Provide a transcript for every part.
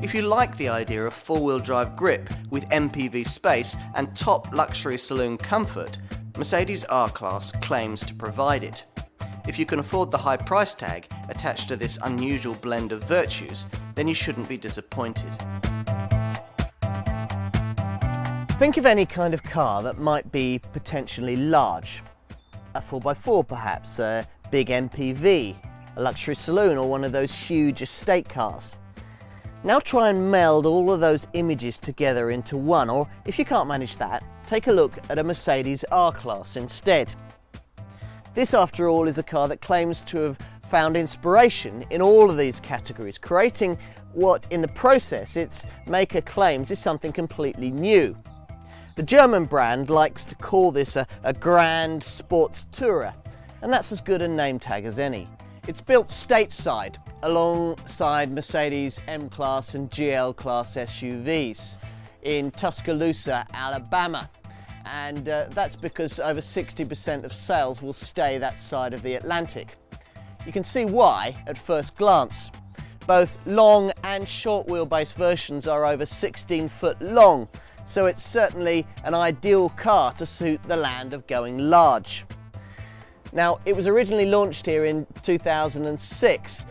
If you like the idea of four-wheel drive grip with MPV space and top luxury saloon comfort, Mercedes R-Class claims to provide it. If you can afford the high price tag attached to this unusual blend of virtues, then you shouldn't be disappointed. Think of any kind of car that might be potentially large. A 4x4 perhaps, a big MPV, a luxury saloon, or one of those huge estate cars. Now try and meld all of those images together into one, or if you can't manage that, take a look at a Mercedes R-Class instead. This, after all, is a car that claims to have found inspiration in all of these categories, creating what in the process its maker claims is something completely new. The German brand likes to call this a grand sports tourer, and that's as good a name tag as any. It's built stateside alongside Mercedes M-Class and GL-Class SUVs in Tuscaloosa, Alabama. And that's because over 60% of sales will stay that side of the Atlantic. You can see why at first glance. Both long and short wheelbase versions are over 16 foot long, so it's certainly an ideal car to suit the land of going large. Now, it was originally launched here in 2006,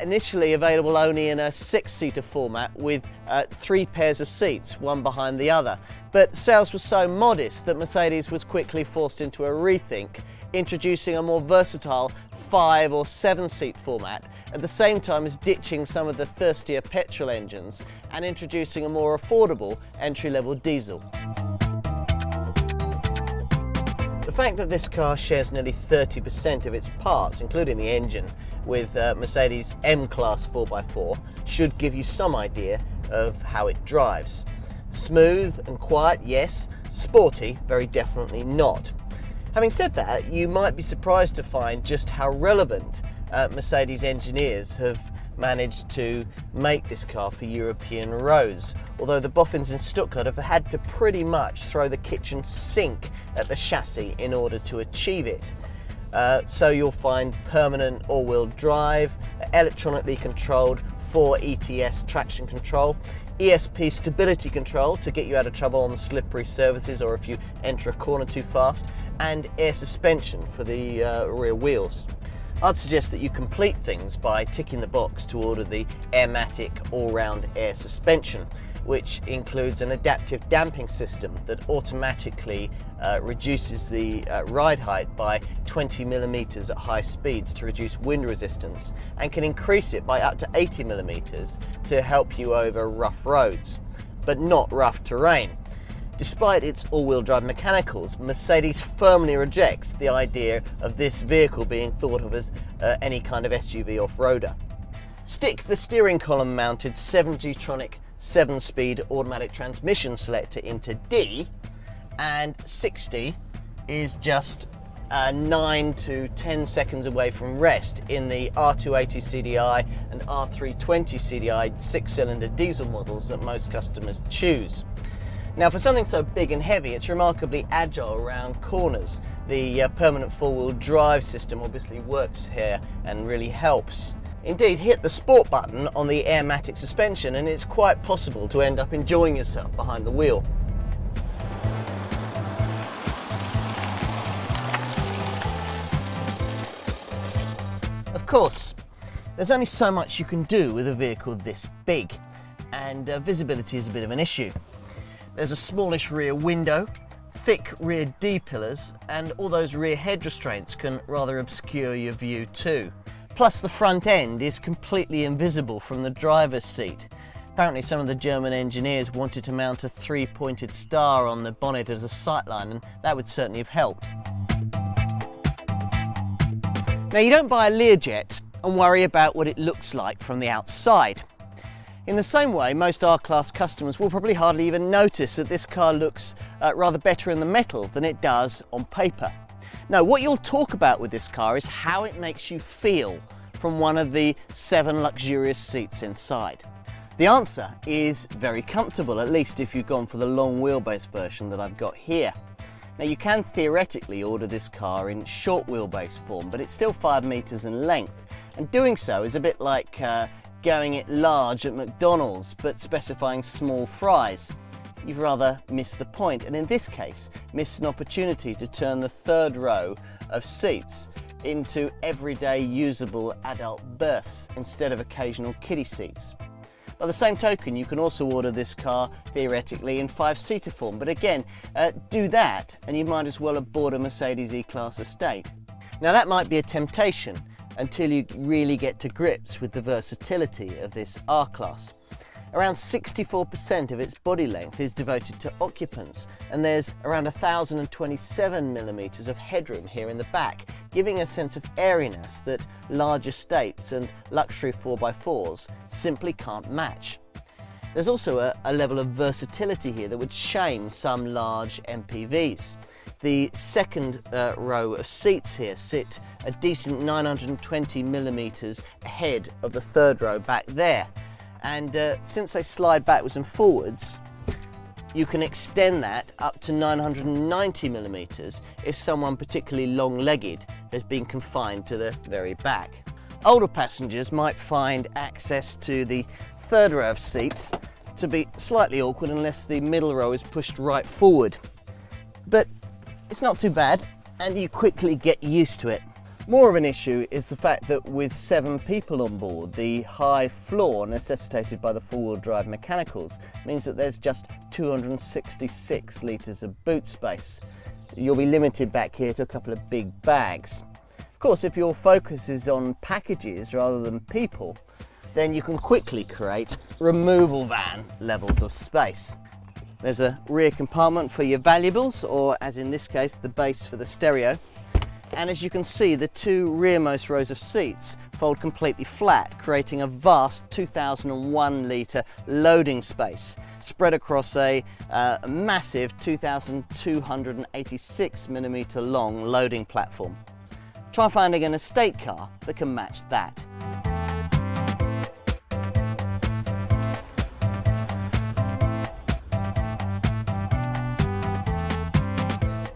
initially available only in a 6-seater format with 3 pairs of seats, one behind the other. But sales were so modest that Mercedes was quickly forced into a rethink, introducing a more versatile 5 or 7-seat format, at the same time as ditching some of the thirstier petrol engines and introducing a more affordable entry-level diesel. The fact that this car shares nearly 30% of its parts, including the engine, with Mercedes M-Class 4x4 should give you some idea of how it drives. Smooth and quiet, yes. Sporty, very definitely not. Having said that, you might be surprised to find just how relevant Mercedes engineers have managed to make this car for European roads, although the boffins in Stuttgart have had to pretty much throw the kitchen sink at the chassis in order to achieve it. So you'll find permanent all-wheel drive, electronically controlled 4 ETS traction control, ESP stability control to get you out of trouble on the slippery surfaces or if you enter a corner too fast, and air suspension for the rear wheels. I'd suggest that you complete things by ticking the box to order the Airmatic all-round air suspension, which includes an adaptive damping system that automatically reduces the ride height by 20 millimeters at high speeds to reduce wind resistance, and can increase it by up to 80 millimeters to help you over rough roads, but not rough terrain. Despite its all-wheel drive mechanicals, Mercedes firmly rejects the idea of this vehicle being thought of as any kind of SUV off-roader. Stick the steering column mounted 7G-tronic 7-speed automatic transmission selector into D, and 60 is just 9 to 10 seconds away from rest in the R280 CDI and R320 CDI 6-cylinder diesel models that most customers choose. Now, for something so big and heavy, it's remarkably agile around corners. The permanent four-wheel drive system obviously works here and really helps. Indeed, hit the sport button on the Airmatic suspension and it's quite possible to end up enjoying yourself behind the wheel. Of course, there's only so much you can do with a vehicle this big, and visibility is a bit of an issue. There's a smallish rear window, thick rear D-pillars, and all those rear head restraints can rather obscure your view too. Plus the front end is completely invisible from the driver's seat. Apparently some of the German engineers wanted to mount a 3-pointed star on the bonnet as a sightline, and that would certainly have helped. Now, you don't buy a Learjet and worry about what it looks like from the outside. In the same way, most R-Class customers will probably hardly even notice that this car looks rather better in the metal than it does on paper. No, what you'll talk about with this car is how it makes you feel from one of the 7 luxurious seats inside. The answer is very comfortable, at least if you've gone for the long wheelbase version that I've got here. Now, you can theoretically order this car in short wheelbase form, but it's still 5 meters in length, and doing so is a bit like going it large at McDonald's but specifying small fries. You've rather missed the point, and in this case missed an opportunity to turn the third row of seats into everyday usable adult berths instead of occasional kiddie seats. By the same token, you can also order this car theoretically in 5-seater form, but again, do that and you might as well have bought a Mercedes E-Class estate. Now that might be a temptation until you really get to grips with the versatility of this R-Class. Around 64% of its body length is devoted to occupants, and there's around 1,027 millimeters of headroom here in the back, giving a sense of airiness that large estates and luxury 4x4s simply can't match. There's also a level of versatility here that would shame some large MPVs. The second row of seats here sit a decent 920 millimeters ahead of the third row back there. And since they slide backwards and forwards, you can extend that up to 990 millimeters if someone particularly long-legged has been confined to the very back. Older passengers might find access to the third row of seats to be slightly awkward unless the middle row is pushed right forward. But it's not too bad, and you quickly get used to it. More of an issue is the fact that with 7 people on board, the high floor necessitated by the four-wheel drive mechanicals means that there's just 266 litres of boot space. You'll be limited back here to a couple of big bags. Of course, if your focus is on packages rather than people, then you can quickly create removal van levels of space. There's a rear compartment for your valuables, or as in this case, the base for the stereo. And as you can see, the 2 rearmost rows of seats fold completely flat, creating a vast 2001 litre loading space spread across a massive 2,286 millimetre long loading platform. Try finding an estate car that can match that.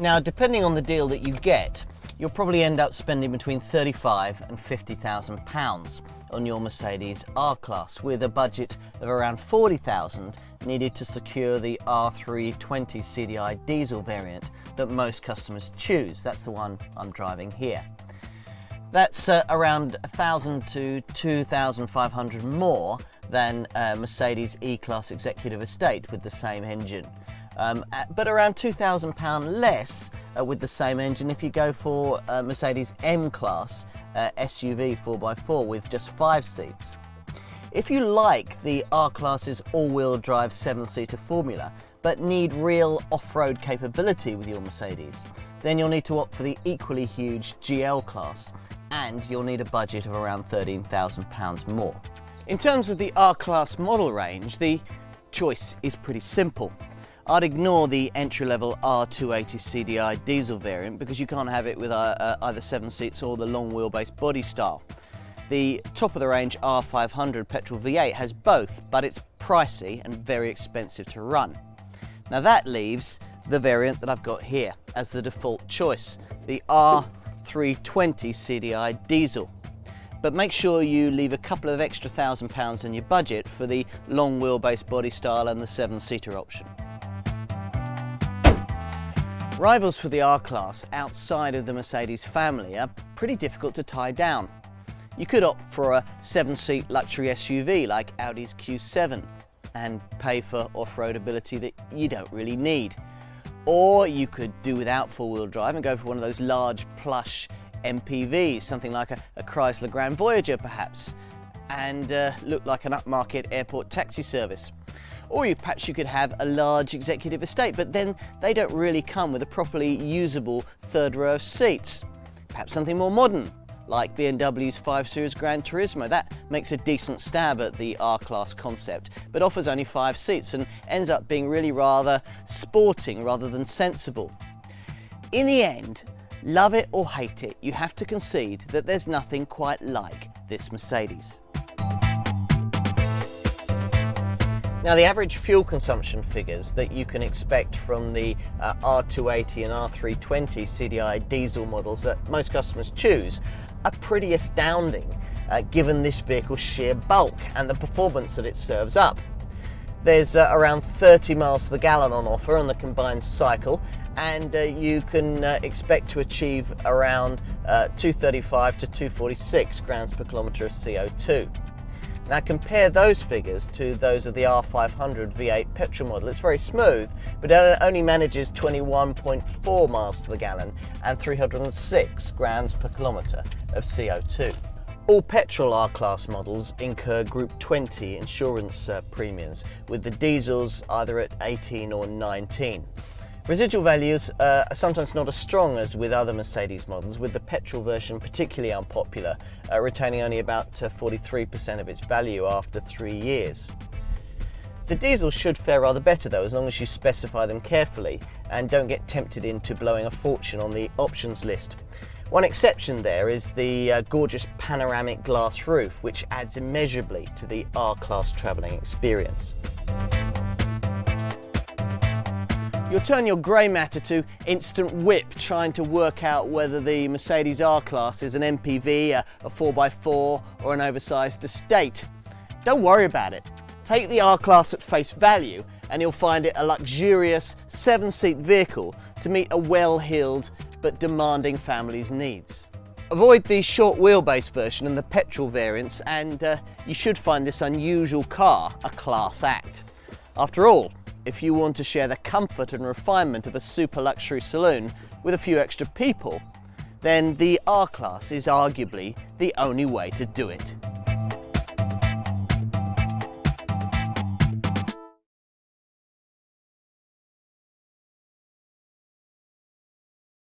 Now, depending on the deal that you get, you'll probably end up spending between £35,000 and £50,000 on your Mercedes R-Class, with a budget of around £40,000 needed to secure the R320 CDI diesel variant that most customers choose. That's the one I'm driving here. That's around £1,000 to £2,500 more than Mercedes E-Class Executive Estate with the same engine. But around £2,000 less with the same engine if you go for Mercedes M-Class SUV 4x4 with just 5 seats. If you like the R-Class's all-wheel drive 7-seater formula but need real off-road capability with your Mercedes, then you'll need to opt for the equally huge GL Class, and you'll need a budget of around £13,000 more. In terms of the R-Class model range, the choice is pretty simple. I'd ignore the entry-level R280 CDI diesel variant because you can't have it with either 7 seats or the long wheelbase body style. The top-of-the-range R500 petrol V8 has both, but it's pricey and very expensive to run. Now that leaves the variant that I've got here as the default choice, the R320 CDI diesel. But make sure you leave a couple of extra £1,000 in your budget for the long wheelbase body style and the 7-seater option. Rivals for the R-Class outside of the Mercedes family are pretty difficult to tie down. You could opt for a 7-seat luxury SUV like Audi's Q7 and pay for off-road ability that you don't really need. Or you could do without four-wheel drive and go for one of those large plush MPVs, something like a Chrysler Grand Voyager perhaps, and look like an upmarket airport taxi service. Or perhaps you could have a large executive estate, but then they don't really come with a properly usable third row of seats. Perhaps something more modern, like BMW's 5 Series Gran Turismo. That makes a decent stab at the R-Class concept, but offers only 5 seats and ends up being really rather sporting rather than sensible. In the end, love it or hate it, you have to concede that there's nothing quite like this Mercedes. Now, the average fuel consumption figures that you can expect from the R280 and R320 CDI diesel models that most customers choose are pretty astounding. given this vehicle's sheer bulk and the performance that it serves up. There's around 30 miles to the gallon on offer on the combined cycle, and you can expect to achieve around 235 to 246 grams per kilometre of CO2. Now compare those figures to those of the R500 V8 petrol model. It's very smooth, but it only manages 21.4 miles to the gallon and 306 grams per kilometre of CO2. All petrol R-Class models incur Group 20 insurance premiums, with the diesels either at 18 or 19. Residual values are sometimes not as strong as with other Mercedes models, with the petrol version particularly unpopular, retaining only about 43% of its value after 3 years. The diesels should fare rather better though, as long as you specify them carefully and don't get tempted into blowing a fortune on the options list. One exception there is the gorgeous panoramic glass roof, which adds immeasurably to the R-Class travelling experience. You'll turn your grey matter to instant whip trying to work out whether the Mercedes R-Class is an MPV, a 4x4 or an oversized estate. Don't worry about it. Take the R-Class at face value and you'll find it a luxurious 7-seat vehicle to meet a well-heeled but demanding family's needs. Avoid the short wheelbase version and the petrol variants, and you should find this unusual car a class act. After all, if you want to share the comfort and refinement of a super luxury saloon with a few extra people, then the R-Class is arguably the only way to do it.